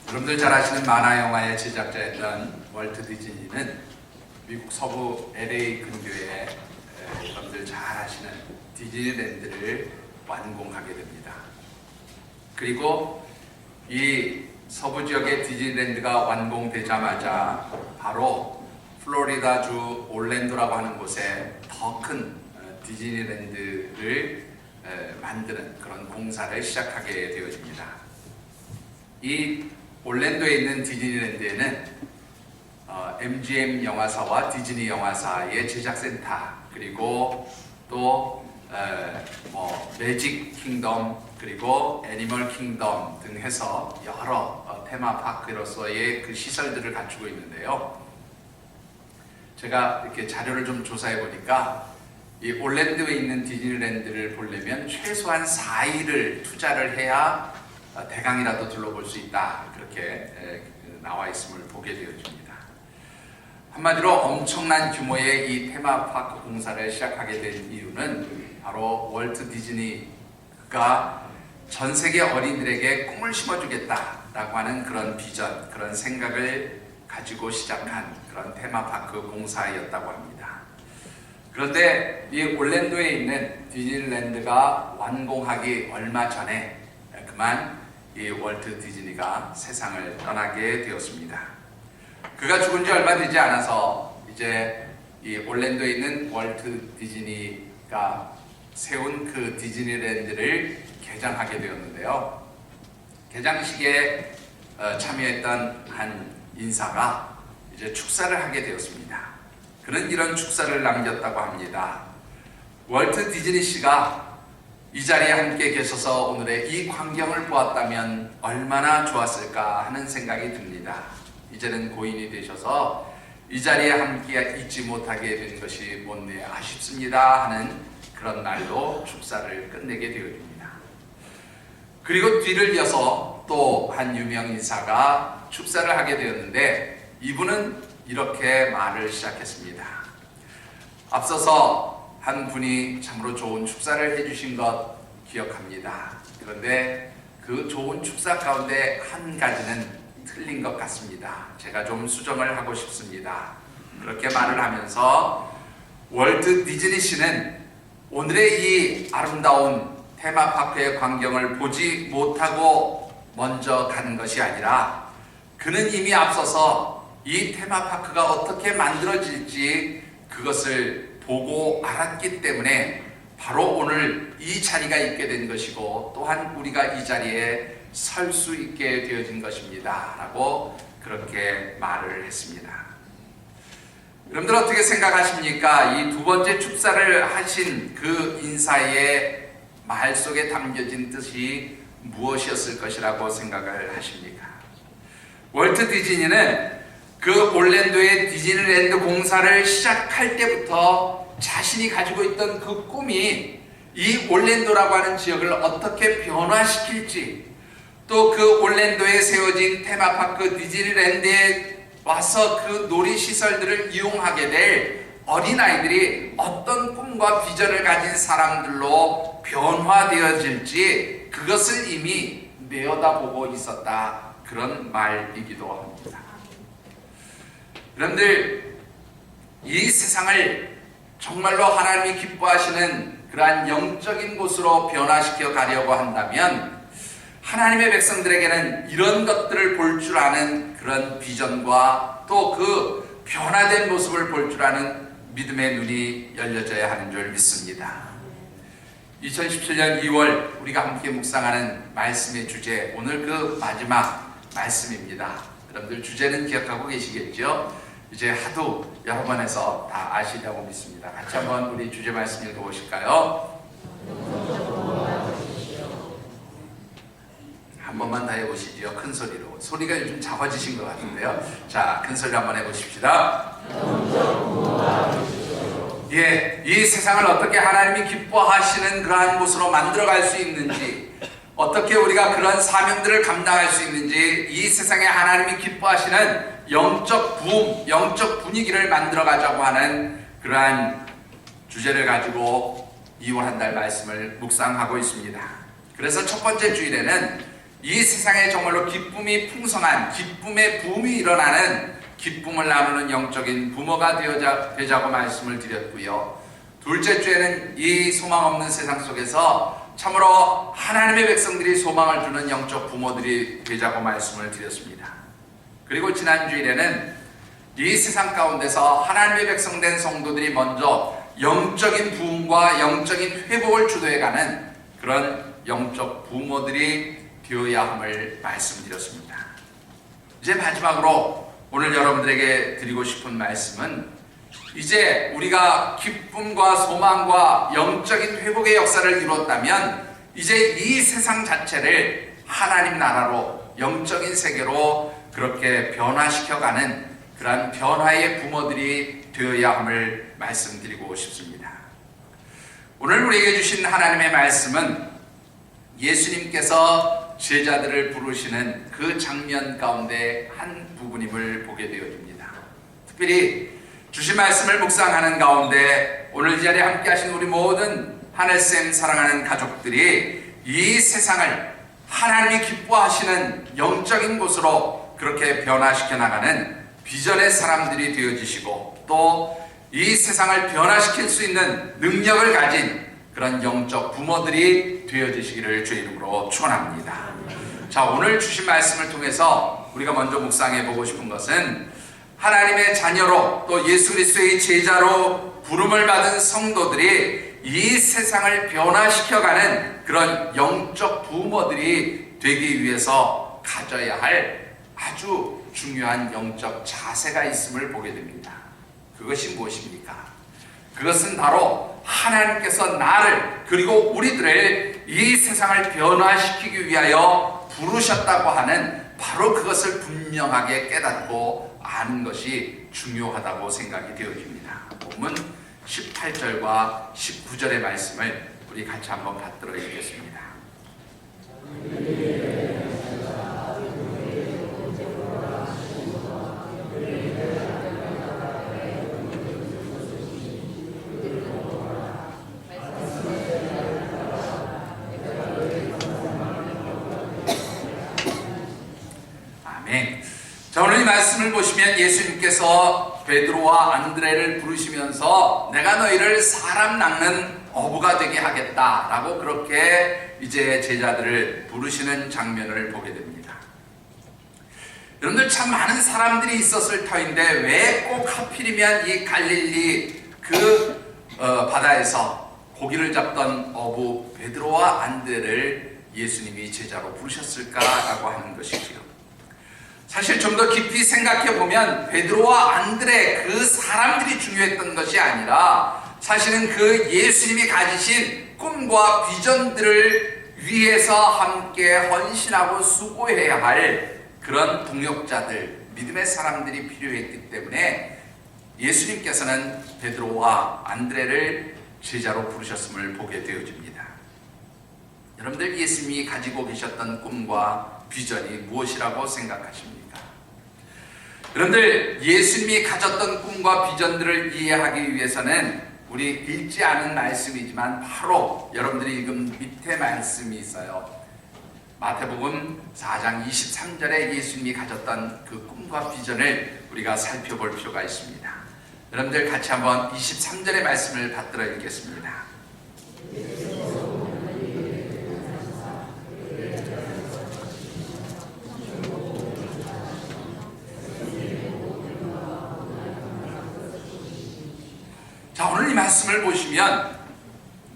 여러분들 잘 아시는 만화 영화의 제작자였던 월트 디즈니는 미국 서부 LA 근교에 여러분들 잘 아시는 디즈니랜드를 완공하게 됩니다. 그리고 이 서부 지역의 디즈니랜드가 완공되자마자 바로 플로리다주 올랜도라고 하는 곳에 더 큰 디즈니랜드를 만드는 그런 공사를 시작하게 되어집니다. 이 올랜도에 있는 디즈니랜드에는 MGM 영화사와 디즈니 영화사의 제작센터, 그리고 또 매직 킹덤, 그리고 애니멀 킹덤 등 해서 여러 테마파크로서의 그 시설들을 갖추고 있는데요. 제가 이렇게 자료를 좀 조사해 보니까 이 올랜도에 있는 디즈니랜드를 보려면 최소한 4일을 투자를 해야 대강이라도 둘러볼 수 있다, 그렇게 나와 있음을 보게 되어집니다. 한마디로 엄청난 규모의 이 테마파크 공사를 시작하게 된 이유는 바로 월트 디즈니가 전 세계 어린이들에게 꿈을 심어주겠다라고 하는 그런 비전, 그런 생각을 가지고 시작한 그런 테마파크 공사였다고 합니다. 그런데 이 올랜도에 있는 디즈니랜드가 완공하기 얼마 전에 그만 이 월트 디즈니가 세상을 떠나게 되었습니다. 그가 죽은 지 얼마 되지 않아서 이제 이 올랜도에 있는 월트 디즈니가 세운 그 디즈니랜드를 개장하게 되었는데요. 개장식에 참여했던 한 인사가 이제 축사를 하게 되었습니다. 그는 이런 축사를 남겼다고 합니다. 월트 디즈니 씨가 이 자리에 함께 계셔서 오늘의 이 광경을 보았다면 얼마나 좋았을까 하는 생각이 듭니다. 이제는 고인이 되셔서 이 자리에 함께 있지 못하게 된 것이 못내 아쉽습니다 하는 그런 날로 축사를 끝내게 되어집니다. 그리고 뒤를 이어서 또 한 유명 인사가 축사를 하게 되었는데, 이분은 이렇게 말을 시작했습니다. 앞서서 한 분이 참으로 좋은 축사를 해주신 것 기억합니다. 그런데 그 좋은 축사 가운데 한 가지는 틀린 것 같습니다. 제가 좀 수정을 하고 싶습니다. 그렇게 말을 하면서 월트 디즈니 씨는 오늘의 이 아름다운 테마파크의 광경을 보지 못하고 먼저 간 것이 아니라, 그는 이미 앞서서 이 테마파크가 어떻게 만들어질지 그것을 보고 알았기 때문에 바로 오늘 이 자리가 있게 된 것이고, 또한 우리가 이 자리에 설 수 있게 되어진 것입니다 라고 그렇게 말을 했습니다. 여러분들 어떻게 생각하십니까? 이 두 번째 축사를 하신 그 인사의 말 속에 담겨진 뜻이 무엇이었을 것이라고 생각을 하십니까? 월트 디즈니는 그 올랜도의 디즈니랜드 공사를 시작할 때부터 자신이 가지고 있던 그 꿈이 이 올랜도라고 하는 지역을 어떻게 변화시킬지, 또 그 올랜도에 세워진 테마파크 디즈니랜드에 와서 그 놀이시설들을 이용하게 될 어린아이들이 어떤 꿈과 비전을 가진 사람들로 변화되어질지 그것을 이미 내어다보고 있었다, 그런 말이기도 합니다. 여러분들, 이 세상을 정말로 하나님이 기뻐하시는 그러한 영적인 곳으로 변화시켜 가려고 한다면 하나님의 백성들에게는 이런 것들을 볼 줄 아는 그런 비전과 또 그 변화된 모습을 볼 줄 아는 믿음의 눈이 열려져야 하는 줄 믿습니다. 2017년 2월 우리가 함께 묵상하는 말씀의 주제, 오늘 그 마지막 말씀입니다. 여러분들 주제는 기억하고 계시겠죠? 이제 하도 여러 번 해서 다 아시려고 믿습니다. 같이 한번 우리 주제 말씀 읽어보실까요? 한 번만 다 해보시죠. 큰 소리로. 소리가 요즘 작아지신 것 같은데요. 자, 큰 소리로 한번 해보십시다. 예, 이 세상을 어떻게 하나님이 기뻐하시는 그러한 곳으로 만들어갈 수 있는지, 어떻게 우리가 그런 사명들을 감당할 수 있는지, 이 세상에 하나님이 기뻐하시는 영적 부흥, 영적 분위기를 만들어가자고 하는 그러한 주제를 가지고 2월 한 달 말씀을 묵상하고 있습니다. 그래서 첫 번째 주일에는 이 세상에 정말로 기쁨이 풍성한 기쁨의 붐이 일어나는 기쁨을 나누는 영적인 부모가 되자고 말씀을 드렸고요. 둘째 주에는 이 소망 없는 세상 속에서 참으로 하나님의 백성들이 소망을 주는 영적 부모들이 되자고 말씀을 드렸습니다. 그리고 지난 주일에는 이 세상 가운데서 하나님의 백성 된 성도들이 먼저 영적인 부흥과 영적인 회복을 주도해가는 그런 영적 부모들이 되어야 함을 말씀드렸습니다. 이제 마지막으로 오늘 여러분들에게 드리고 싶은 말씀은 이제 우리가 기쁨과 소망과 영적인 회복의 역사를 이루었다면 이제 이 세상 자체를 하나님 나라로 영적인 세계로 그렇게 변화시켜가는 그러한 변화의 부모들이 되어야 함을 말씀드리고 싶습니다. 오늘 우리에게 주신 하나님의 말씀은 예수님께서 제자들을 부르시는 그 장면 가운데 한 부분임을 보게 되어집니다. 특별히 주신 말씀을 묵상하는 가운데 오늘 이 자리에 함께 하신 우리 모든 하늘쌤 사랑하는 가족들이 이 세상을 하나님이 기뻐하시는 영적인 곳으로 그렇게 변화시켜 나가는 비전의 사람들이 되어지시고 또 이 세상을 변화시킬 수 있는 능력을 가진 그런 영적 부모들이 되어지시기를 주의 이름으로 축원합니다. 자, 오늘 주신 말씀을 통해서 우리가 먼저 묵상해 보고 싶은 것은 하나님의 자녀로 또 예수 그리스도의 제자로 부름을 받은 성도들이 이 세상을 변화시켜가는 그런 영적 부모들이 되기 위해서 가져야 할 아주 중요한 영적 자세가 있음을 보게 됩니다. 그것이 무엇입니까? 그것은 바로 하나님께서 나를 그리고 우리들을 이 세상을 변화시키기 위하여 부르셨다고 하는 바로 그것을 분명하게 깨닫고 아는 것이 중요하다고 생각이 되어집니다. 본문 18절과 19절의 말씀을 우리 같이 한번 받들어 읽겠습니다. 자, 오늘 이 말씀을 보시면 예수님께서 베드로와 안드레를 부르시면서 내가 너희를 사람 낚는 어부가 되게 하겠다라고 그렇게 이제 제자들을 부르시는 장면을 보게 됩니다. 여러분들 참 많은 사람들이 있었을 터인데 왜 꼭 하필이면 이 갈릴리 바다에서 고기를 잡던 어부 베드로와 안드레를 예수님이 제자로 부르셨을까라고 하는 것이지요. 사실 좀 더 깊이 생각해 보면 베드로와 안드레 그 사람들이 중요했던 것이 아니라 사실은 그 예수님이 가지신 꿈과 비전들을 위해서 함께 헌신하고 수고해야 할 그런 동역자들, 믿음의 사람들이 필요했기 때문에 예수님께서는 베드로와 안드레를 제자로 부르셨음을 보게 되어집니다. 여러분들 예수님이 가지고 계셨던 꿈과 비전이 무엇이라고 생각하십니까? 여러분들 예수님이 가졌던 꿈과 비전들을 이해하기 위해서는 우리 읽지 않은 말씀이지만 바로 여러분들이 읽은 밑에 말씀이 있어요. 마태복음 4장 23절에 예수님이 가졌던 그 꿈과 비전을 우리가 살펴볼 필요가 있습니다. 여러분들 같이 한번 23절의 말씀을 받들어 읽겠습니다. 자, 오늘 이 말씀을 보시면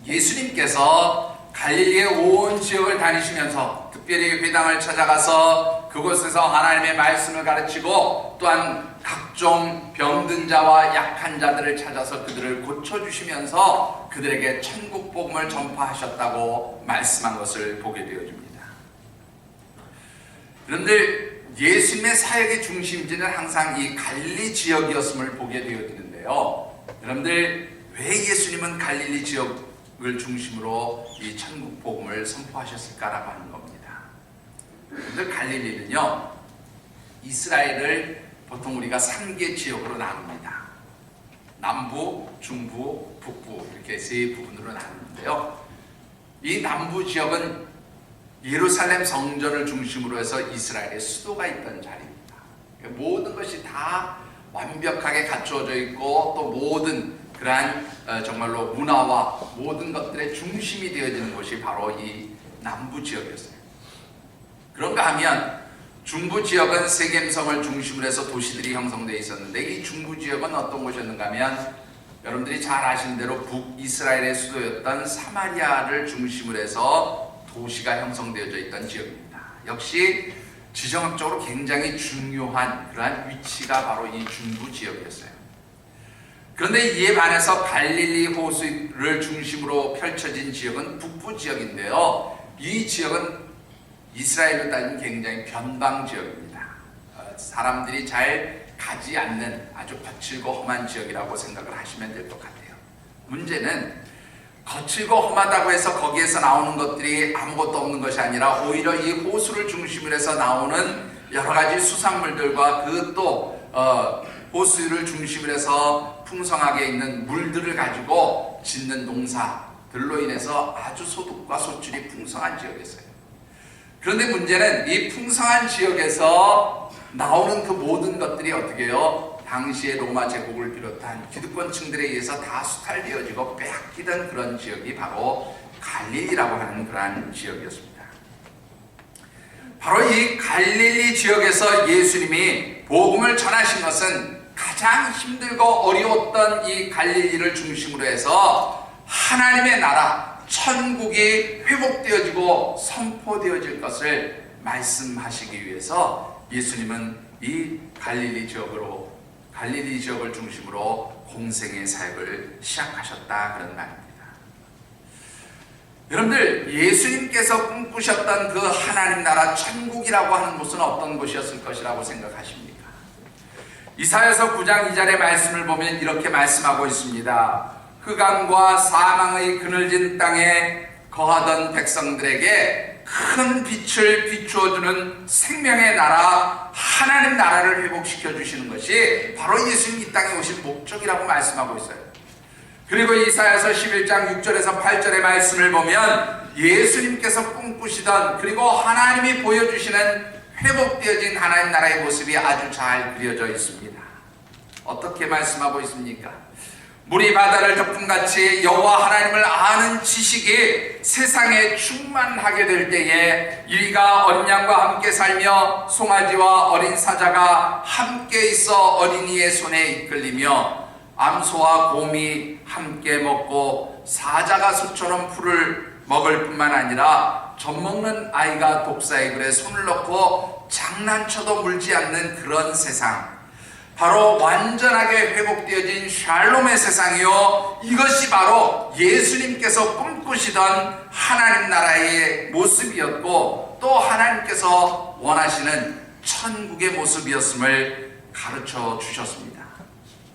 예수님께서 갈릴리의 온 지역을 다니시면서 특별히 회당을 찾아가서 그곳에서 하나님의 말씀을 가르치고 또한 각종 병든 자와 약한 자들을 찾아서 그들을 고쳐주시면서 그들에게 천국 복음을 전파하셨다고 말씀한 것을 보게 되어집니다. 그런데 예수님의 사역의 중심지는 항상 이 갈릴리 지역이었음을 보게 되어지는데요. 여러분들 왜 예수님은 갈릴리 지역을 중심으로 이 천국 복음을 선포하셨을까라고 하는 겁니다. 여러분들 갈릴리는요 이스라엘을 보통 우리가 3개 지역으로 나눕니다. 남부, 중부, 북부 이렇게 세 부분으로 나누는데요. 이 남부 지역은 예루살렘 성전을 중심으로 해서 이스라엘의 수도가 있던 자리입니다. 모든 것이 다 완벽하게 갖추어져 있고 또 모든 그러한 정말로 문화와 모든 것들의 중심이 되어지는 곳이 바로 이 남부 지역이었어요. 그런가 하면 중부 지역은 세겜성을 중심으로 해서 도시들이 형성되어 있었는데 이 중부 지역은 어떤 곳이었는가 하면 여러분들이 잘 아시는 대로 북이스라엘의 수도였던 사마리아를 중심으로 해서 도시가 형성되어져 있던 지역입니다. 역시 지정학적으로 굉장히 중요한 그러한 위치가 바로 이 중부 지역이었어요. 그런데 이에 반해서 갈릴리 호수를 중심으로 펼쳐진 지역은 북부 지역인데요. 이 지역은 이스라엘로 따지면 굉장히 변방 지역입니다. 사람들이 잘 가지 않는 아주 거칠고 험한 지역이라고 생각을 하시면 될 것 같아요. 문제는 거칠고 험하다고 해서 거기에서 나오는 것들이 아무것도 없는 것이 아니라 오히려 이 호수를 중심으로 해서 나오는 여러 가지 수산물들과 그 또 호수를 중심으로 해서 풍성하게 있는 물들을 가지고 짓는 농사들로 인해서 아주 소득과 소출이 풍성한 지역이었어요. 그런데 문제는 이 풍성한 지역에서 나오는 그 모든 것들이 어떻게 해요? 당시의 로마 제국을 비롯한 기득권층들에 의해서 다 수탈되어지고 빼앗기던 그런 지역이 바로 갈릴리라고 하는 그러한 지역이었습니다. 바로 이 갈릴리 지역에서 예수님이 복음을 전하신 것은 가장 힘들고 어려웠던 이 갈릴리를 중심으로 해서 하나님의 나라, 천국이 회복되어지고 선포되어질 것을 말씀하시기 위해서 예수님은 이 갈릴리 지역을 중심으로 공생의 사역을 시작하셨다 그런 말입니다. 여러분들, 예수님께서 꿈꾸셨던 그 하나님 나라 천국이라고 하는 곳은 어떤 곳이었을 것이라고 생각하십니까? 이사야서 9장 2절의 말씀을 보면 이렇게 말씀하고 있습니다. 흑암과 사망의 그늘진 땅에 거하던 백성들에게 큰 빛을 비추어주는 생명의 나라, 하나님 나라를 회복시켜 주시는 것이 바로 예수님 이 땅에 오신 목적이라고 말씀하고 있어요. 그리고 이사야서 11장 6절에서 8절의 말씀을 보면 예수님께서 꿈꾸시던 그리고 하나님이 보여주시는 회복되어진 하나님 나라의 모습이 아주 잘 그려져 있습니다. 어떻게 말씀하고 있습니까? 물이 바다를 덮음같이 여호와 하나님을 아는 지식이 세상에 충만하게 될 때에 이리가 어린 양과 함께 살며 송아지와 어린 사자가 함께 있어 어린이의 손에 이끌리며 암소와 곰이 함께 먹고 사자가 소처럼 풀을 먹을 뿐만 아니라 젖먹는 아이가 독사의 글에 손을 넣고 장난쳐도 물지 않는 그런 세상, 바로 완전하게 회복되어진 샬롬의 세상이요, 이것이 바로 예수님께서 꿈꾸시던 하나님 나라의 모습이었고 또 하나님께서 원하시는 천국의 모습이었음을 가르쳐 주셨습니다.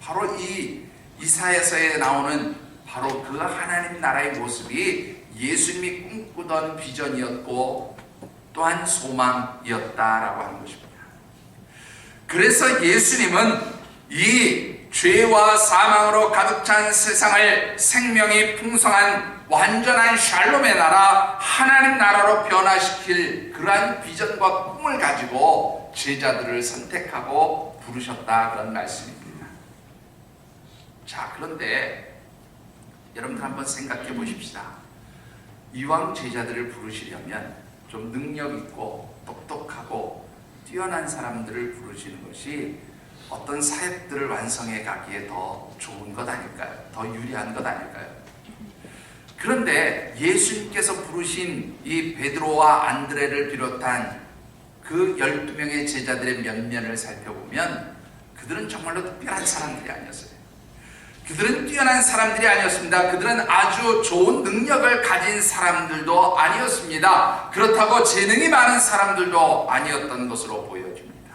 바로 이 이사야서에 나오는 바로 그 하나님 나라의 모습이 예수님이 꿈꾸던 비전이었고 또한 소망이었다라고 하는 것입니다. 그래서 예수님은 이 죄와 사망으로 가득 찬 세상을 생명이 풍성한 완전한 샬롬의 나라, 하나님 나라로 변화시킬 그러한 비전과 꿈을 가지고 제자들을 선택하고 부르셨다 그런 말씀입니다. 자, 그런데 여러분들 한번 생각해 보십시다. 이왕 제자들을 부르시려면 좀 능력 있고 똑똑하고 뛰어난 사람들을 부르시는 것이 어떤 사역들을 완성해 가기에 더 좋은 것 아닐까요? 더 유리한 것 아닐까요? 그런데 예수님께서 부르신 이 베드로와 안드레를 비롯한 그 12명의 제자들의 면면을 살펴보면 그들은 정말로 특별한 사람들이 아니었어요. 그들은 뛰어난 사람들이 아니었습니다. 그들은 아주 좋은 능력을 가진 사람들도 아니었습니다. 그렇다고 재능이 많은 사람들도 아니었던 것으로 보여집니다.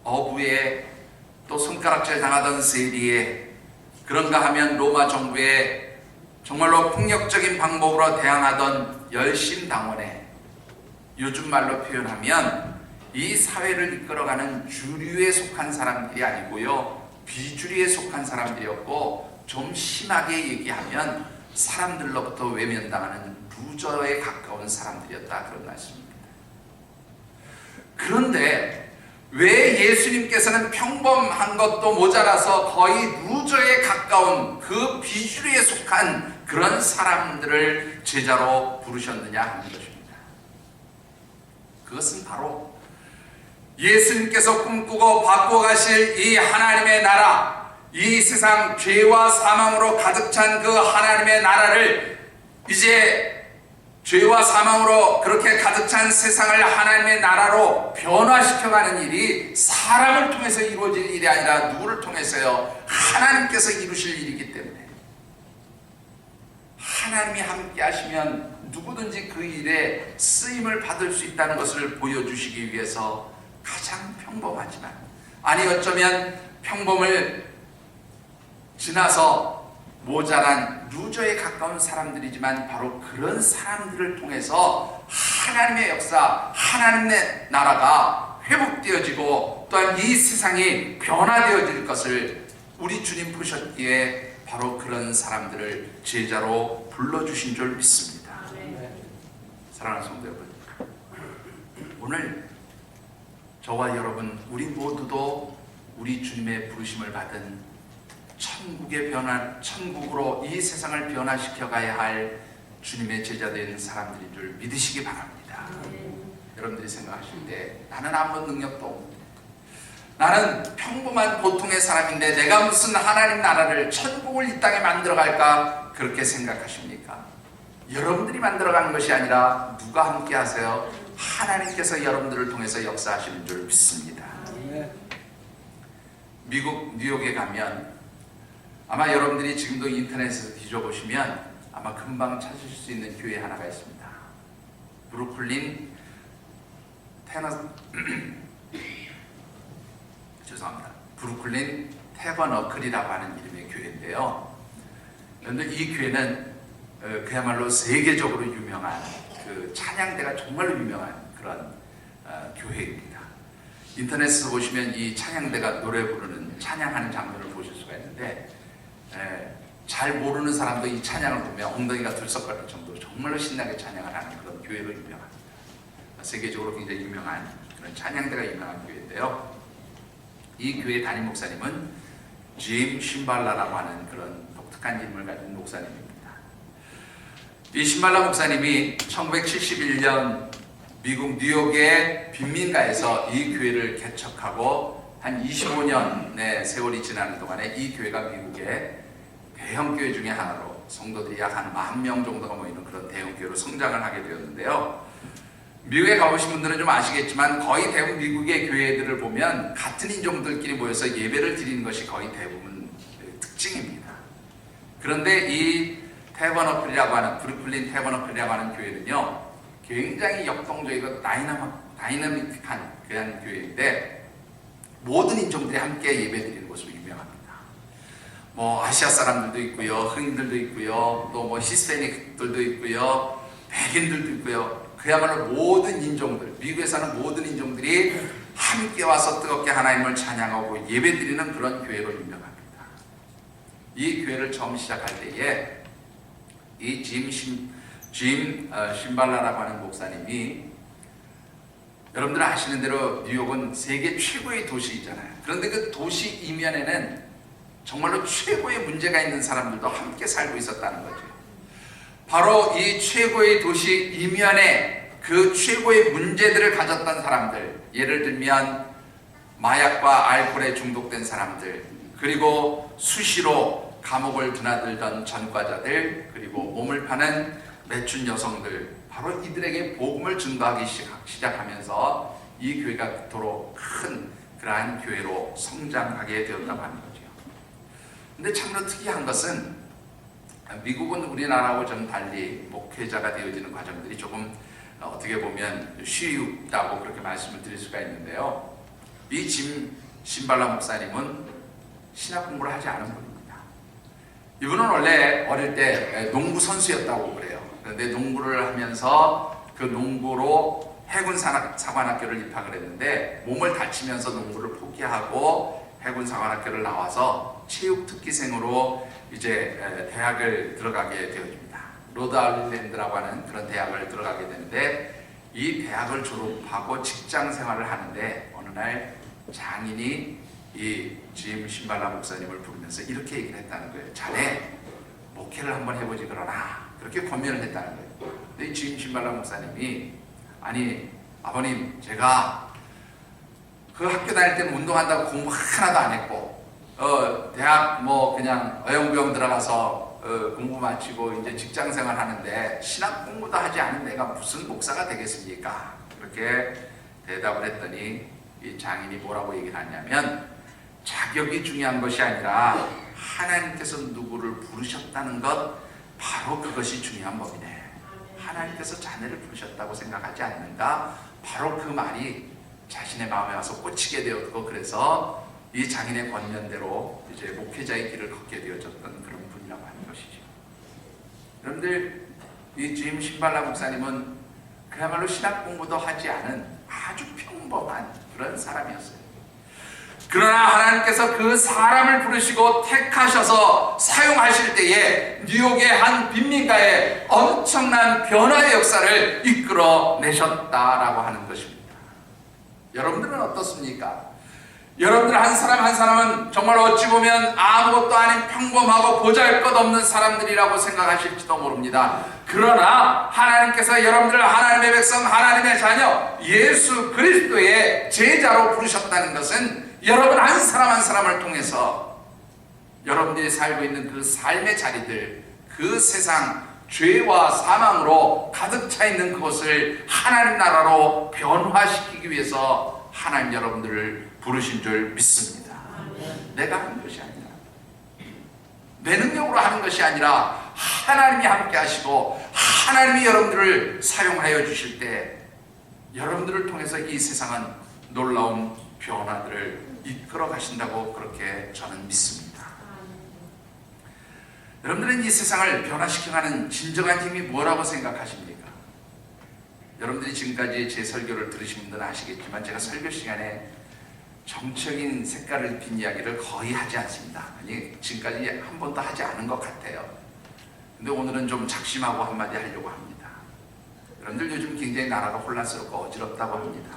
어부에 또 손가락질 당하던 세리에, 그런가 하면 로마 정부에 정말로 폭력적인 방법으로 대항하던 열심당원에, 요즘 말로 표현하면 이 사회를 이끌어가는 주류에 속한 사람들이 아니고요, 비주류에 속한 사람들이었고, 좀 심하게 얘기하면 사람들로부터 외면당하는 루저에 가까운 사람들이었다, 그런 말씀입니다. 그런데 왜 예수님께서는 평범한 것도 모자라서 거의 루저에 가까운 그 비주류에 속한 그런 사람들을 제자로 부르셨느냐 하는 것입니다. 그것은 바로 예수님께서 꿈꾸고 바꿔가실 이 하나님의 나라, 이 세상 죄와 사망으로 가득 찬 그 하나님의 나라를 이제 죄와 사망으로 그렇게 가득 찬 세상을 하나님의 나라로 변화시켜가는 일이 사람을 통해서 이루어질 일이 아니라 누구를 통해서요? 하나님께서 이루실 일이기 때문에 하나님이 함께 하시면 누구든지 그 일에 쓰임을 받을 수 있다는 것을 보여주시기 위해서 가장 평범하지만, 아니 어쩌면 평범을 지나서 모자란 루저에 가까운 사람들이지만 바로 그런 사람들을 통해서 하나님의 역사, 하나님의 나라가 회복되어지고 또한 이 세상이 변화되어질 것을 우리 주님 보셨기에 바로 그런 사람들을 제자로 불러주신 줄 믿습니다. 사랑하는 성도 여러분, 오늘 저와 여러분 우리 모두도 우리 주님의 부르심을 받은 천국으로 이 세상을 변화시켜 가야 할 주님의 제자된 사람들인 줄 믿으시기 바랍니다. 여러분들이 생각하실 때 나는 아무런 능력도 없는데, 나는 평범한 보통의 사람인데 내가 무슨 하나님 나라를, 천국을 이 땅에 만들어 갈까, 그렇게 생각하십니까? 여러분들이 만들어가는 것이 아니라 누가 함께 하세요? 하나님께서 여러분들을 통해서 역사하시는 줄 믿습니다. 미국 뉴욕에 가면 아마 여러분들이 지금도 인터넷에서 뒤져보시면 아마 금방 찾으실 수 있는 교회 하나가 있습니다. 브루클린 브루클린 태버너클이라고 하는 이름의 교회인데요. 그런데 이 교회는 그야말로 세계적으로 유명한 그 찬양대가 정말로 유명한 그런 교회입니다. 인터넷에서 보시면 이 찬양대가 노래 부르는, 찬양하는 장면을 보실 수가 있는데, 잘 모르는 사람도 이 찬양을 보면 엉덩이가 들썩거릴 정도로 정말로 신나게 찬양을 하는 그런 교회로 유명합니다. 세계적으로 굉장히 유명한 그런 찬양대가 유명한 교회인데요. 이 교회 담임 목사님은 짐 심발라라고 하는 그런 독특한 이름을 가진 목사님입니다. 이 심발라 목사님이 1971년 미국 뉴욕의 빈민가에서 이 교회를 개척하고 한 25년의 세월이 지나는 동안에 이 교회가 미국의 대형 교회 중에 하나로, 성도들이 약 한 10,000명 정도가 모이는 그런 대형 교회로 성장을 하게 되었는데요. 미국에 가보신 분들은 좀 아시겠지만 거의 대부분 미국의 교회들을 보면 같은 인종들끼리 모여서 예배를 드리는 것이 거의 대부분 특징입니다. 그런데 이 태버너클이라고 하는, 브루클린 태버너클이라고 하는 교회는요, 굉장히 역동적이고 다이나믹한 그런 교회인데 모든 인종들이 함께 예배드리는 것으로 유명합니다. 뭐 아시아 사람들도 있고요, 흑인들도 있고요, 또 뭐 히스패닉들도 있고요, 백인들도 있고요. 그야말로 모든 인종들, 미국에 사는 모든 인종들이 함께 와서 뜨겁게 하나님을 찬양하고 예배드리는 그런 교회로 유명합니다. 이 교회를 처음 시작할 때에 이 짐 심발라라고 하는 목사님이, 여러분들 아시는 대로 뉴욕은 세계 최고의 도시이잖아요. 그런데 그 도시 이면에는 정말로 최고의 문제가 있는 사람들도 함께 살고 있었다는 거죠. 바로 이 최고의 도시 이면에 그 최고의 문제들을 가졌던 사람들, 예를 들면 마약과 알코올에 중독된 사람들, 그리고 수시로 감옥을 드나들던 전과자들, 그리고 몸을 파는 매춘 여성들, 바로 이들에게 복음을 증거하기 시작하면서 이 교회가 그토록 큰 그러한 교회로 성장하게 되었다고 하는 거죠. 근데 참으로 특이한 것은 미국은 우리나라하고 좀 달리 목회자가 되어지는 과정들이 조금 어떻게 보면 쉽다고 그렇게 말씀을 드릴 수가 있는데요. 이 짐 심발라 목사님은 신학 공부를 하지 않은 분입니다. 이분은 원래 어릴 때 농구 선수였다고 그래요. 그런데 농구를 하면서 그 농구로 해군 사관학교를 입학을 했는데 몸을 다치면서 농구를 포기하고 해군사관학교를 나와서 체육특기생으로 이제 대학을 들어가게 되어집니다. 로드아일랜드라고 하는 그런 대학을 들어가게 되는데, 이 대학을 졸업하고 직장 생활을 하는데 어느 날 장인이 이 짐 신발라 목사님을 부르면서 이렇게 얘기를 했다는 거예요. 자네 목회를 한번 해보지 그러나, 그렇게 권면을 했다는 거예요. 근데 이 짐 신발라 목사님이, 아니 아버님, 제가 그 학교 다닐 때는 운동한다고 공부 하나도 안 했고, 대학 뭐 그냥 어영부영 들어가서 공부 마치고 이제 직장 생활 하는데 신학 공부도 하지 않은 내가 무슨 목사가 되겠습니까? 그렇게 대답을 했더니 이 장인이 뭐라고 얘기를 하냐면, 자격이 중요한 것이 아니라 하나님께서 누구를 부르셨다는 것, 바로 그것이 중요한 법이네. 하나님께서 자네를 부르셨다고 생각하지 않는가? 바로 그 말이 자신의 마음에 와서 꽂히게 되었고, 그래서 이 장인의 권면대로 이제 목회자의 길을 걷게 되어졌던 그런 분이라고 하는 것이죠. 여러분들, 이 짐 신발라 목사님은 그야말로 신학 공부도 하지 않은 아주 평범한 그런 사람이었어요. 그러나 하나님께서 그 사람을 부르시고 택하셔서 사용하실 때에 뉴욕의 한 빈민가에 엄청난 변화의 역사를 이끌어내셨다라고 하는 것입니다. 여러분들은 어떻습니까? 여러분들 한 사람 한 사람은 정말 어찌 보면 아무것도 아닌 평범하고 보잘것없는 사람들이라고 생각하실지도 모릅니다. 그러나 하나님께서 여러분들을 하나님의 백성, 하나님의 자녀, 예수 그리스도의 제자로 부르셨다는 것은 여러분 한 사람 한 사람을 통해서 여러분들이 살고 있는 그 삶의 자리들, 그 세상 죄와 사망으로 가득 차 있는 그것을 하나님 나라로 변화시키기 위해서 하나님 여러분들을 부르신 줄 믿습니다. 내가 하는 것이 아니라, 내 능력으로 하는 것이 아니라 하나님이 함께 하시고 하나님이 여러분들을 사용하여 주실 때 여러분들을 통해서 이 세상은 놀라운 변화들을 이끌어 가신다고 그렇게 저는 믿습니다. 여러분들은 이 세상을 변화시켜가는 진정한 힘이 뭐라고 생각하십니까? 여러분들이 지금까지 제 설교를 들으신 분들은 아시겠지만, 제가 설교 시간에 정적인 색깔을 띤 이야기를 거의 하지 않습니다. 아니, 지금까지 한 번도 하지 않은 것 같아요. 근데 오늘은 좀 작심하고 한마디 하려고 합니다. 여러분들 요즘 굉장히 나라가 혼란스럽고 어지럽다고 합니다.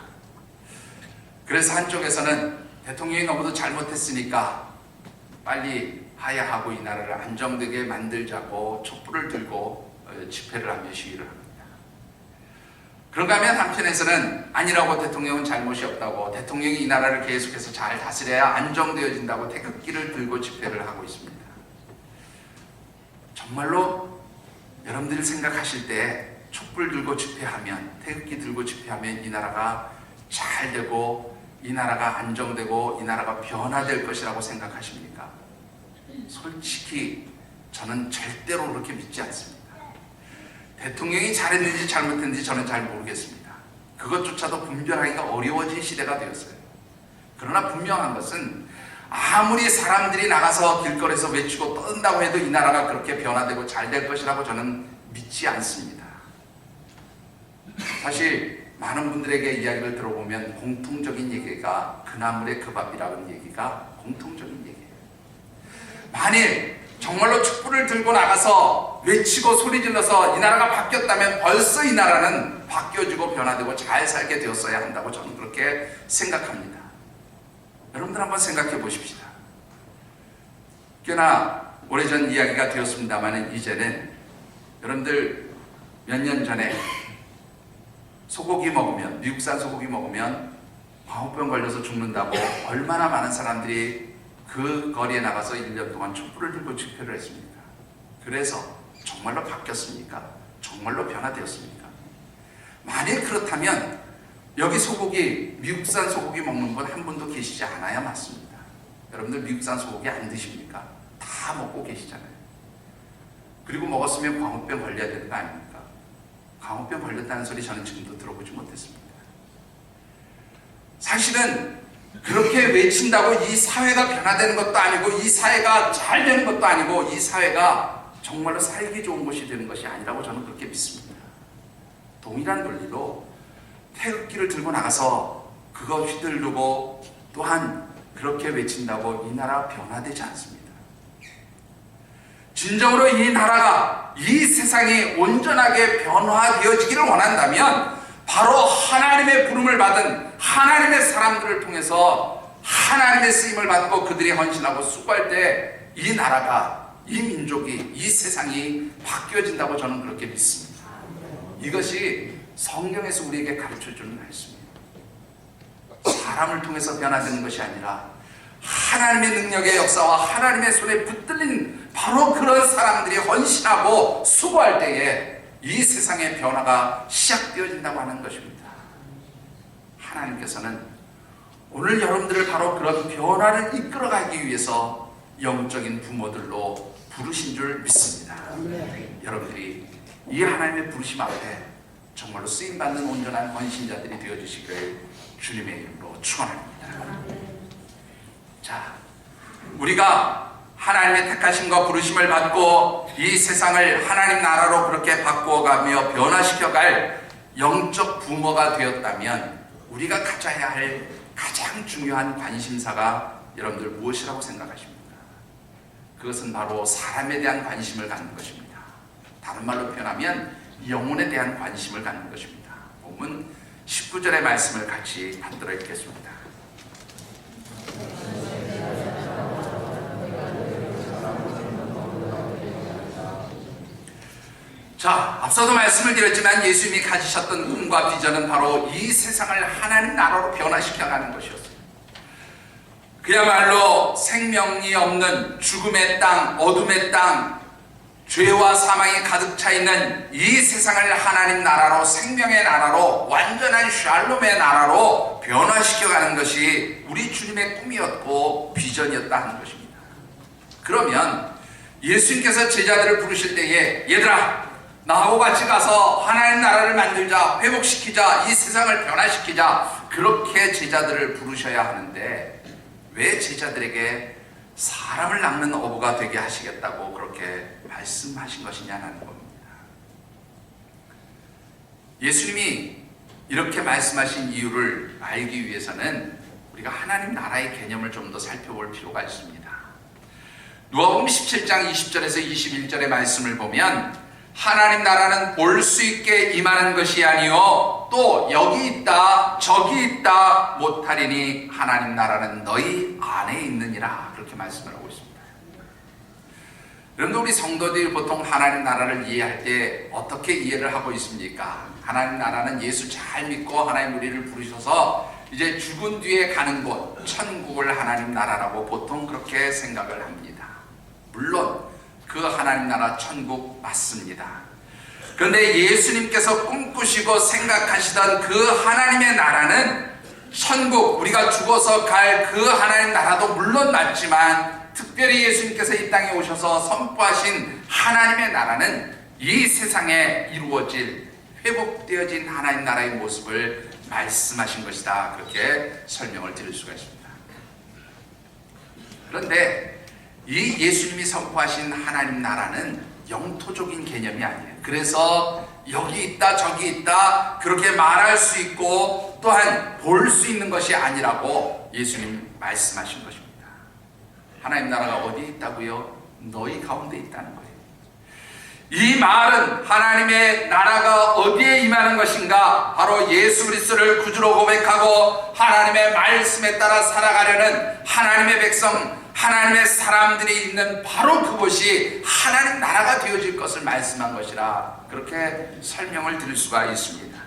그래서 한쪽에서는 대통령이 너무도 잘못했으니까 빨리 하야하고 이 나라를 안정되게 만들자고 촛불을 들고 집회를 하며 시위를 합니다. 그런가 하면 한편에서는 아니라고, 대통령은 잘못이 없다고, 대통령이 이 나라를 계속해서 잘 다스려야 안정되어진다고 태극기를 들고 집회를 하고 있습니다. 정말로 여러분들이 생각하실 때 촛불 들고 집회하면, 태극기 들고 집회하면 이 나라가 잘 되고 이 나라가 안정되고 이 나라가 변화될 것이라고 생각하십니까? 솔직히 저는 절대로 그렇게 믿지 않습니다. 대통령이 잘했는지 잘못했는지 저는 잘 모르겠습니다. 그것조차도 분별하기가 어려워진 시대가 되었어요. 그러나 분명한 것은 아무리 사람들이 나가서 길거리에서 외치고 떠든다고 해도 이 나라가 그렇게 변화되고 잘 될 것이라고 저는 믿지 않습니다. 사실 많은 분들에게 이야기를 들어보면 공통적인 얘기가 그나물의 그 밥이라는 얘기가 공통적인 얘기예요. 만일 정말로 촛불을 들고 나가서 외치고 소리질러서 이 나라가 바뀌었다면 벌써 이 나라는 바뀌어지고 변화되고 잘 살게 되었어야 한다고 저는 그렇게 생각합니다. 여러분들 한번 생각해 보십시다. 꽤나 오래전 이야기가 되었습니다만, 이제는 여러분들 몇 년 전에 소고기 먹으면, 미국산 소고기 먹으면 광우병 걸려서 죽는다고 얼마나 많은 사람들이 그 거리에 나가서 1년 동안 촛불을 들고 집회를 했습니까? 그래서 정말로 바뀌었습니까? 정말로 변화되었습니까? 만약 그렇다면 여기 소고기, 미국산 소고기 먹는 분 한 분도 계시지 않아야 맞습니다. 여러분들 미국산 소고기 안 드십니까? 다 먹고 계시잖아요. 그리고 먹었으면 광우병 걸려야 되는 거 아닙니까? 광우병 걸렸다는 소리 저는 지금도 들어보지 못했습니다. 사실은 그렇게 외친다고 이 사회가 변화되는 것도 아니고, 이 사회가 잘 되는 것도 아니고, 이 사회가 정말로 살기 좋은 곳이 되는 것이 아니라고 저는 그렇게 믿습니다. 동일한 논리로 태극기를 들고 나가서 그거 휘두르고, 또한 그렇게 외친다고 이 나라 변화되지 않습니다. 진정으로 이 나라가, 이 세상이 온전하게 변화되어지기를 원한다면 바로 하나님의 부름을 받은 하나님의 사람들을 통해서 하나님의 쓰임을 받고 그들이 헌신하고 수고할 때 이 나라가, 이 민족이, 이 세상이 바뀌어진다고 저는 그렇게 믿습니다. 이것이 성경에서 우리에게 가르쳐주는 말씀입니다. 사람을 통해서 변화되는 것이 아니라 하나님의 능력의 역사와 하나님의 손에 붙들린 바로 그런 사람들이 헌신하고 수고할 때에 이 세상의 변화가 시작되어진다고 하는 것입니다. 하나님께서는 오늘 여러분들을 바로 그런 변화를 이끌어가기 위해서 영적인 부모들로 부르신 줄 믿습니다. 여러분들이 이 하나님의 부르심 앞에 정말로 쓰임받는 온전한 헌신자들이 되어주시길 주님의 이름으로 축원합니다. 자, 우리가 하나님의 택하심과 부르심을 받고 이 세상을 하나님 나라로 그렇게 바꾸어가며 변화시켜갈 영적 부모가 되었다면 우리가 가져야 할 가장 중요한 관심사가 여러분들 무엇이라고 생각하십니까? 그것은 바로 사람에 대한 관심을 갖는 것입니다. 다른 말로 표현하면 영혼에 대한 관심을 갖는 것입니다. 본문 19절의 말씀을 같이 받들어 읽겠습니다. 자, 앞서도 말씀을 드렸지만 예수님이 가지셨던 꿈과 비전은 바로 이 세상을 하나님 나라로 변화시켜가는 것이었습니다. 그야말로 생명이 없는 죽음의 땅, 어둠의 땅, 죄와 사망이 가득 차 있는 이 세상을 하나님 나라로, 생명의 나라로, 완전한 샬롬의 나라로 변화시켜가는 것이 우리 주님의 꿈이었고 비전이었다 하는 것입니다. 그러면 예수님께서 제자들을 부르실 때에 얘들아, 나하고 같이 가서 하나님 나라를 만들자, 회복시키자, 이 세상을 변화시키자, 그렇게 제자들을 부르셔야 하는데 왜 제자들에게 사람을 낚는 어부가 되게 하시겠다고 그렇게 말씀하신 것이냐는 겁니다. 예수님이 이렇게 말씀하신 이유를 알기 위해서는 우리가 하나님 나라의 개념을 좀 더 살펴볼 필요가 있습니다. 누가복음 17장 20절에서 21절의 말씀을 보면 하나님 나라는 볼 수 있게 임하는 것이 아니요 또 여기 있다 저기 있다 못하리니 하나님 나라는 너희 안에 있느니라, 그렇게 말씀을 하고 있습니다. 여러분들, 우리 성도들이 보통 하나님 나라를 이해할 때 어떻게 이해를 하고 있습니까? 하나님 나라는 예수 잘 믿고 하나님 우리를 부르셔서 이제 죽은 뒤에 가는 곳, 천국을 하나님 나라라고 보통 그렇게 생각을 합니다. 물론 그 하나님 나라 천국 맞습니다. 그런데 예수님께서 꿈꾸시고 생각하시던 그 하나님의 나라는 천국, 우리가 죽어서 갈 그 하나님 나라도 물론 맞지만 특별히 예수님께서 이 땅에 오셔서 선포하신 하나님의 나라는 이 세상에 이루어질 회복되어진 하나님 나라의 모습을 말씀하신 것이다, 그렇게 설명을 드릴 수가 있습니다. 그런데 이 예수님이 선포하신 하나님 나라는 영토적인 개념이 아니에요. 그래서 여기 있다 저기 있다 그렇게 말할 수 있고 또한 볼 수 있는 것이 아니라고 예수님 말씀하신 것입니다. 하나님 나라가 어디에 있다고요? 너희 가운데 있다는 거예요. 이 말은 하나님의 나라가 어디에 임하는 것인가? 바로 예수 그리스도를 구주로 고백하고 하나님의 말씀에 따라 살아가려는 하나님의 백성, 하나님의 사람들이 있는 바로 그곳이 하나님 나라가 되어질 것을 말씀한 것이라 그렇게 설명을 드릴 수가 있습니다.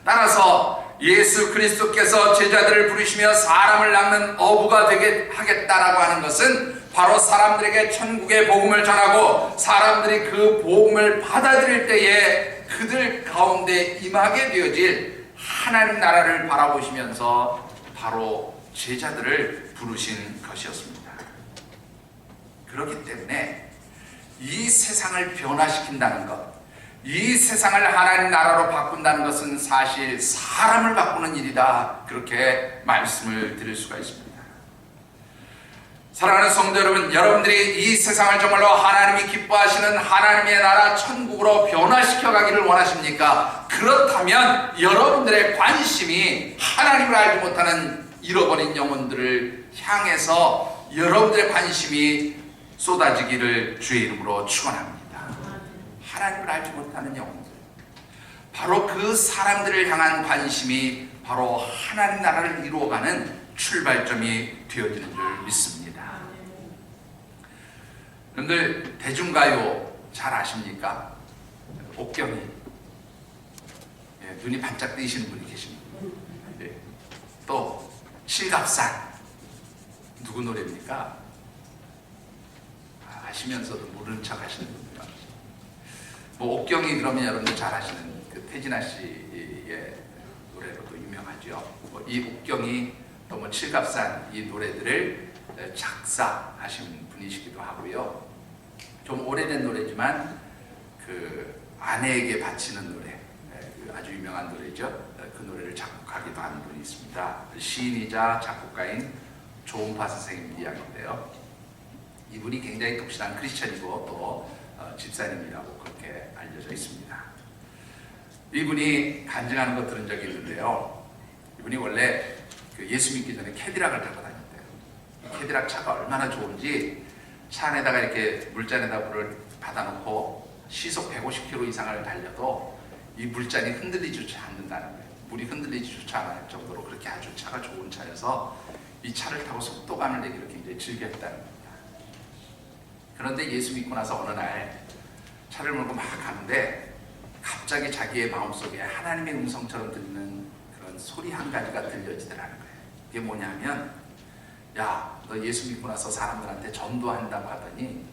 따라서 예수 그리스도께서 제자들을 부르시며 사람을 낚는 어부가 되게 하겠다라고 하는 것은 바로 사람들에게 천국의 복음을 전하고 사람들이 그 복음을 받아들일 때에 그들 가운데 임하게 되어질 하나님 나라를 바라보시면서 바로 제자들을 부르신 것이었습니다. 그렇기 때문에 이 세상을 변화시킨다는 것, 이 세상을 하나님 나라로 바꾼다는 것은 사실 사람을 바꾸는 일이다, 그렇게 말씀을 드릴 수가 있습니다. 사랑하는 성도 여러분, 여러분들이 이 세상을 정말로 하나님이 기뻐하시는 하나님의 나라 천국으로 변화시켜 가기를 원하십니까? 그렇다면 여러분들의 관심이 하나님을 알지 못하는 잃어버린 영혼들을 향해서 여러분들의 관심이 쏟아지기를 주의 이름으로 축원합니다. 하나님을 알지 못하는 영혼들, 바로 그 사람들을 향한 관심이 바로 하나님 나라를 이루어가는 출발점이 되어지는 줄 믿습니다. 여러분들 대중가요 잘 아십니까? 옥경이, 눈이 반짝 뜨이시는 분이 계십니다. 또 실갑산, 누구 노래입니까? 아시면서도 모르는 척 하시는 분들. 뭐 옥경이 그러면 여러분들 잘 아시는 그 태진아 씨의 노래로도 유명하죠. 이 옥경이 또 뭐 칠갑산 이 노래들을 작사하신 분이시기도 하고요. 좀 오래된 노래지만 그 아내에게 바치는 노래, 아주 유명한 노래죠. 그 노래를 작곡하기도 한 분이 있습니다. 시인이자 작곡가인 조은파 선생님 이야기인데요. 이분이 굉장히 독실한 크리스천이고 또 집사님이라고 그렇게 알려져 있습니다. 이분이 간증하는 거 들은 적이 있는데요. 이분이 원래 그 예수 믿기 전에 캐디락을 타고 다녔대요. 캐디락 차가 얼마나 좋은지 차 안에다가 이렇게 물잔에다 물을 받아놓고 시속 150km 이상을 달려도 이 물잔이 흔들리지 않는다는 거예요. 물이 흔들리지 않을 정도로 그렇게 아주 차가 좋은 차여서 이 차를 타고 속도감을 내기를 굉장히 즐겼다는 겁니다. 그런데 예수 믿고 나서 어느 날 차를 몰고 막 가는데 갑자기 자기의 마음속에 하나님의 음성처럼 들리는 그런 소리 한 가지가 들려지더라는 거예요. 그게 뭐냐면, 야, 너 예수 믿고 나서 사람들한테 전도한다고 하더니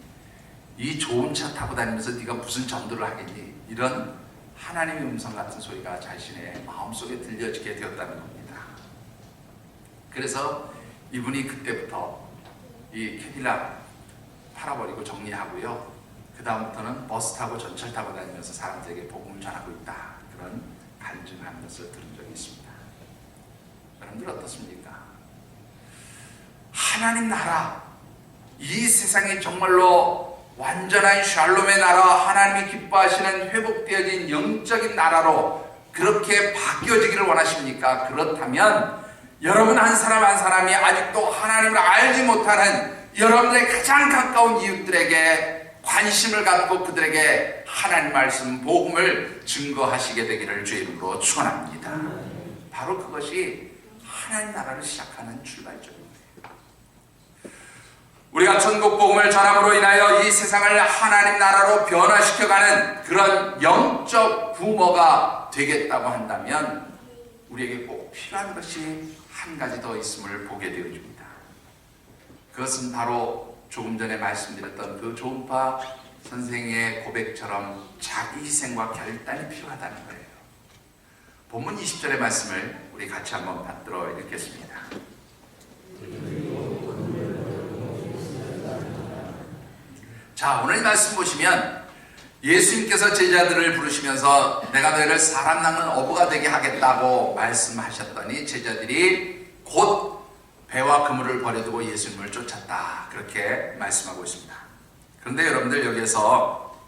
이 좋은 차 타고 다니면서 네가 무슨 전도를 하겠니? 이런 하나님의 음성 같은 소리가 자신의 마음속에 들려지게 되었다는 겁니다. 그래서 이분이 그때부터 이 캐딜락 팔아버리고 정리하고요. 그 다음부터는 버스 타고 전철 타고 다니면서 사람들에게 복음을 전하고 있다. 그런 간증하는 것을 들은 적이 있습니다. 여러분들 어떻습니까? 하나님 나라, 이 세상이 정말로 완전한 샬롬의 나라, 하나님이 기뻐하시는 회복되어진 영적인 나라로 그렇게 바뀌어지기를 원하십니까? 그렇다면 여러분 한 사람 한 사람이 아직도 하나님을 알지 못하는 여러분들의 가장 가까운 이웃들에게 관심을 갖고 그들에게 하나님 말씀, 복음을 증거하시게 되기를 주의 이름으로 축원합니다. 바로 그것이 하나님 나라를 시작하는 출발점입니다. 우리가 천국 복음을 전함으로 인하여 이 세상을 하나님 나라로 변화시켜가는 그런 영적 부모가 되겠다고 한다면 우리에게 꼭 필요한 것이 한 가지 더 있음을 보게 되어집니다. 그것은 바로 조금 전에 말씀드렸던 그 조은파 선생의 고백처럼 자기 희생과 결단이 필요하다는 거예요. 본문 20절의 말씀을 우리 같이 한번 받들어 읽겠습니다. 자, 오늘 말씀 보시면 예수님께서 제자들을 부르시면서 내가 너희를 사람 낚는 어부가 되게 하겠다고 말씀하셨더니 제자들이 곧 배와 그물을 버려두고 예수님을 쫓았다. 그렇게 말씀하고 있습니다. 그런데 여러분들 여기에서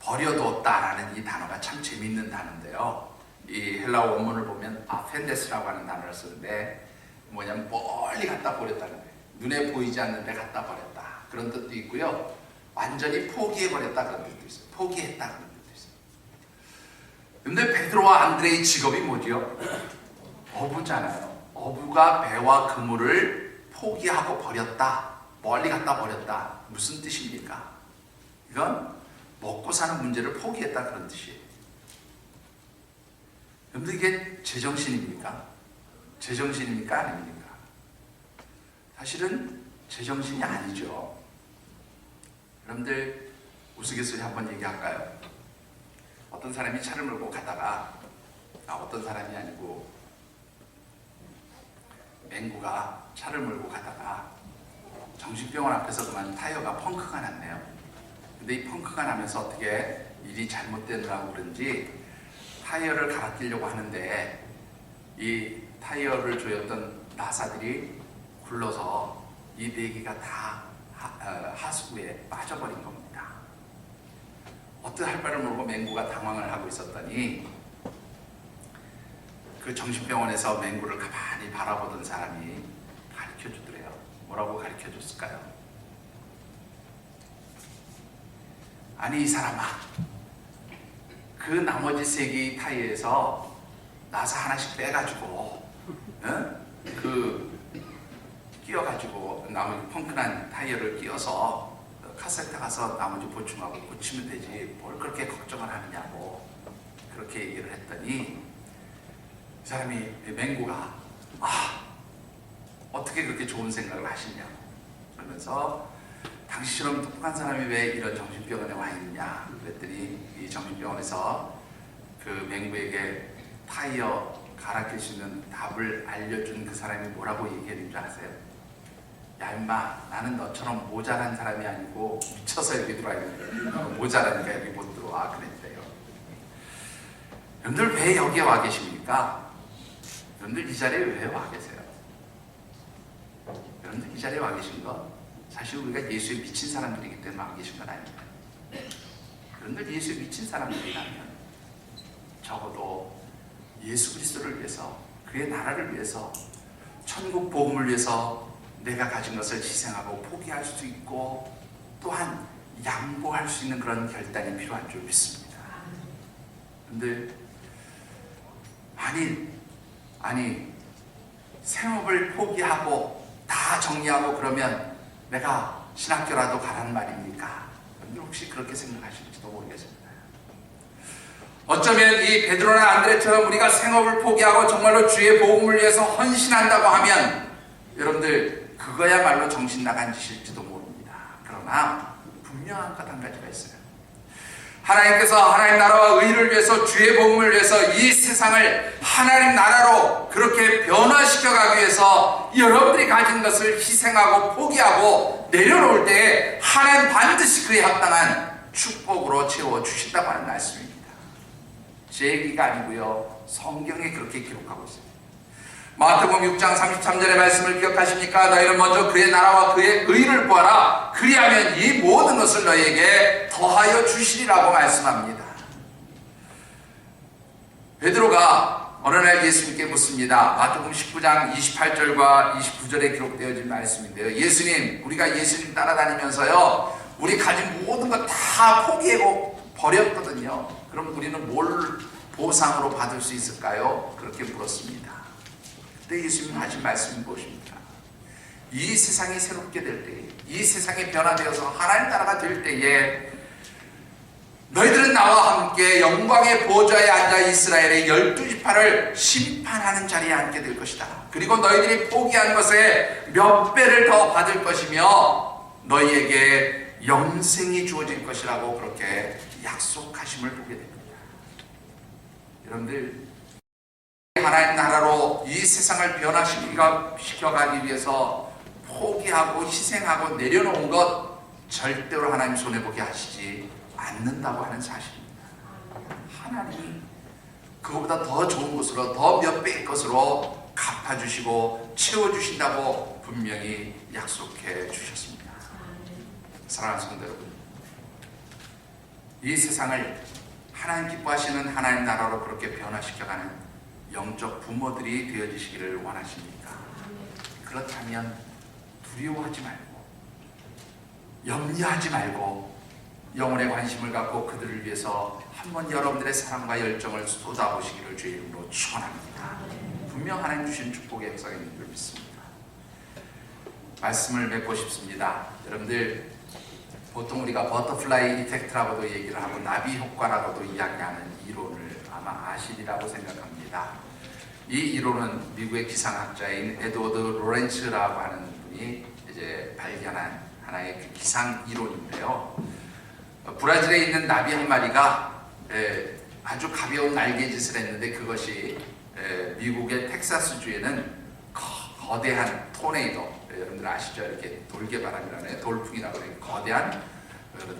버려두었다라는 이 단어가 참 재미있는 단어인데요. 이 헬라어 원문을 보면 아펜데스라고 하는 단어를 쓰는데 뭐냐면 멀리 갖다 버렸다는 거예요. 눈에 보이지 않는 데 갖다 버렸다. 그런 뜻도 있고요. 완전히 포기해버렸다 그런 뜻도 있어요. 포기했다 그런 뜻도 있어요. 그런데 베드로와 안드레의 직업이 뭐지요? 어부잖아요. 어부가 배와 그물을 포기하고 버렸다. 멀리 갖다 버렸다. 무슨 뜻입니까? 이건 먹고 사는 문제를 포기했다 그런 뜻이에요. 그런데 이게 제정신입니까? 제정신입니까? 아닙니까? 사실은 제정신이 아니죠. 여러분들 우스갯소리 한번 얘기할까요? 어떤 사람이 차를 몰고 가다가 어떤 사람이 아니고 맹구가 차를 몰고 가다가 정신병원 앞에서 그만 타이어가 펑크가 났네요. 근데 이 펑크가 나면서 어떻게 일이 잘못되느라고 그런지 타이어를 갈아끼려고 하는데 이 타이어를 조였던 나사들이 굴러서 이 4개가 다 하수구에 빠져버린 겁니다. 어떠할 바를 모르고 맹구가 당황을 하고 있었더니 그 정신병원에서 맹구를 가만히 바라보던 사람이 가르쳐 주더래요. 뭐라고 가르쳐 줬을까요? 아니, 이 사람아, 그 나머지 3개의 타이어에서 나사 하나씩 빼가지고 끼워가지고 나머지 펑크난 타이어를 끼워서 카센터 가서 나머지 보충하고 고치면 되지 뭘 그렇게 걱정을 하느냐고 그렇게 얘기를 했더니 이 사람이, 맹구가 어떻게 그렇게 좋은 생각을 하시냐고 그러면서 당신처럼 똑똑한 사람이 왜 이런 정신병원에 와 있느냐 그랬더니 이 정신병원에서 그 맹구에게 타이어 갈아 낄 수 있는 답을 알려준 그 사람이 뭐라고 얘기했는 줄 아세요? 야 임마, 나는 너처럼 모자란 사람이 아니고 미쳐서 여기 들어와 있는데 모자라니까 여기 못 들어와 그랬대요. 여러분들 왜 여기에 와 계십니까? 여러분들 이 자리에 왜 와 계세요? 여러분들 이 자리에 와 계신 거 사실 우리가 예수에 미친 사람들이기 때문에 와 계신 건 아닙니다. 여러분들 예수에 미친 사람들이라면 적어도 예수 그리스도를 위해서, 그의 나라를 위해서, 천국 복음을 위해서 내가 가진 것을 희생하고 포기할 수 있고 또한 양보할 수 있는 그런 결단이 필요한 줄 믿습니다. 근데 아니 생업을 포기하고 다 정리하고 그러면 내가 신학교라도 가라는 말입니까? 여러분들 혹시 그렇게 생각하실지도 모르겠습니다. 어쩌면 이 베드로나 안드레처럼 우리가 생업을 포기하고 정말로 주의 복음을 위해서 헌신한다고 하면 여러분들 그거야말로 정신 나간 짓일지도 모릅니다. 그러나 분명한 것 한 가지가 있어요. 하나님께서 하나님 나라와 의를 위해서 주의 복음을 위해서 이 세상을 하나님 나라로 그렇게 변화시켜 가기 위해서 여러분들이 가진 것을 희생하고 포기하고 내려놓을 때에 하나님 반드시 그에 합당한 축복으로 채워주신다고 하는 말씀입니다. 제 얘기가 아니고요, 성경에 그렇게 기록하고 있습니다. 마태복음 6장 33절의 말씀을 기억하십니까? 너희는 먼저 그의 나라와 그의 의를 구하라. 그리하면 이 모든 것을 너희에게 더하여 주시리라고 말씀합니다. 베드로가 어느 날 예수님께 묻습니다. 마태복음 19장 28절과 29절에 기록되어진 말씀인데요. 예수님, 우리가 예수님 따라다니면서요, 우리 가진 모든 것 다 포기하고 버렸거든요. 그럼 우리는 뭘 보상으로 받을 수 있을까요? 그렇게 물었습니다. 그때 예수님 하신 말씀이 무엇입니까? 이 세상이 새롭게 될 때에, 이 세상이 변화되어서 하나님 나라가 될 때에 너희들은 나와 함께 영광의 보좌에 앉아 이스라엘의 12지파를 심판하는 자리에 앉게 될 것이다. 그리고 너희들이 포기한 것에 몇 배를 더 받을 것이며 너희에게 영생이 주어질 것이라고 그렇게 약속하심을 보게 됩니다. 여러분들, 하나님 나라로 이 세상을 변화시켜가기 위해서 포기하고 희생하고 내려놓은 것 절대로 하나님 손해보게 하시지 않는다고 하는 사실입니다. 하나님이 그거보다 더 좋은 것으로, 더 몇 배의 것으로 갚아주시고 채워주신다고 분명히 약속해 주셨습니다. 사랑하는 성도 여러분, 이 세상을 하나님 기뻐하시는 하나님 나라로 그렇게 변화시켜가는 영적 부모들이 되어지시기를 원하십니까? 그렇다면 두려워하지 말고 염려하지 말고 영혼의 관심을 갖고 그들을 위해서 한번 여러분들의 사랑과 열정을 쏟아보시기를 주의 이름으로 축원합니다. 분명 하나님 주신 축복의 역사가 있는 줄 믿습니다. 말씀을 맺고 싶습니다. 여러분들, 보통 우리가 버터플라이 이펙트라고도 얘기를 하고 나비 효과라고도 이야기하는 이론을 아마 아시리라고 생각합니다. 이 이론은 미국의 기상학자인 에드워드 로렌츠라고 하는 분이 이제 발견한 하나의 기상 이론인데요. 브라질에 있는 나비 한 마리가 아주 가벼운 날개짓을 했는데 그것이 미국의 텍사스주에는 거대한 토네이도, 여러분들 아시죠? 이렇게 돌개바람이라는 돌풍이라고 해요. 거대한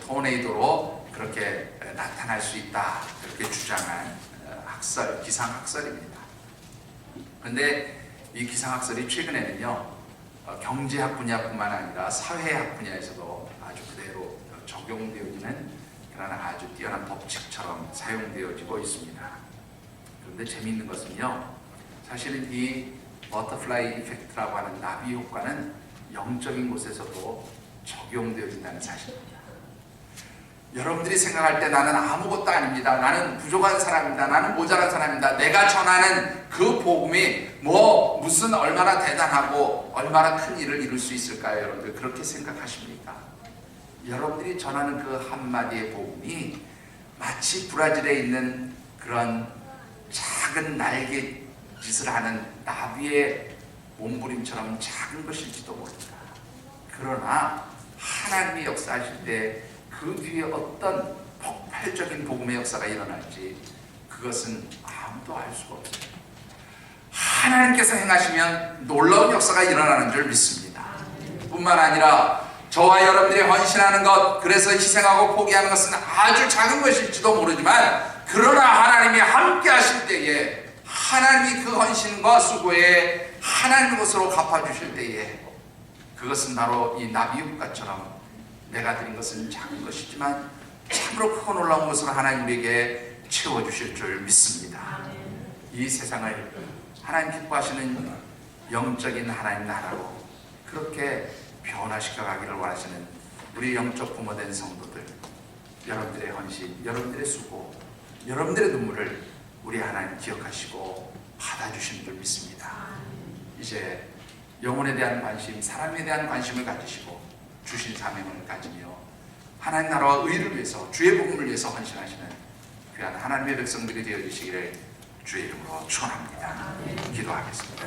토네이도로 그렇게 나타날 수 있다, 그렇게 주장한 기상학설입니다. 그런데 이 기상학설이 최근에는요, 경제학 분야뿐만 아니라 사회학 분야에서도 아주 그대로 적용되어지는 그런 아주 뛰어난 법칙처럼 사용되어지고 있습니다. 그런데 재미있는 것은요, 사실은 이 버터플라이 이펙트라고 하는 나비 효과는 영적인 곳에서도 적용되어진다는 사실입니다. 여러분들이 생각할 때 나는 아무것도 아닙니다. 나는 부족한 사람입니다. 나는 모자란 사람입니다. 내가 전하는 그 복음이 무슨 얼마나 대단하고 얼마나 큰 일을 이룰 수 있을까요? 여러분들 그렇게 생각하십니까? 여러분들이 전하는 그 한마디의 복음이 마치 브라질에 있는 그런 작은 날갯짓을 하는 나비의 몸부림처럼 작은 것일지도 모릅니다. 그러나 하나님이 역사하실 때 그 뒤에 어떤 폭발적인 복음의 역사가 일어날지 그것은 아무도 알 수가 없어요. 하나님께서 행하시면 놀라운 역사가 일어나는 줄 믿습니다. 뿐만 아니라 저와 여러분들이 헌신하는 것, 그래서 희생하고 포기하는 것은 아주 작은 것일지도 모르지만, 그러나 하나님이 함께 하실 때에 하나님이 그 헌신과 수고에 하나님 것으로 갚아주실 때에 그것은 바로 이 나비 효과처럼 내가 드린 것은 작은 것이지만 참으로 크고 놀라운 것으로 하나님에게 채워주실 줄 믿습니다. 이 세상을 하나님 기뻐하시는 영적인 하나님 나라로 그렇게 변화시켜 가기를 원하시는 우리 영적 부모된 성도들, 여러분들의 헌신, 여러분들의 수고, 여러분들의 눈물을 우리 하나님 기억하시고 받아주시는 줄 믿습니다. 이제 영혼에 대한 관심, 사람에 대한 관심을 가지시고 주신 사명을 가지며 하나님 나라와 의를 위해서, 주의 복음을 위해서 헌신하시는 귀한 하나님의 백성들이 되어주시기를 주의 이름으로 축원합니다. 기도하겠습니다.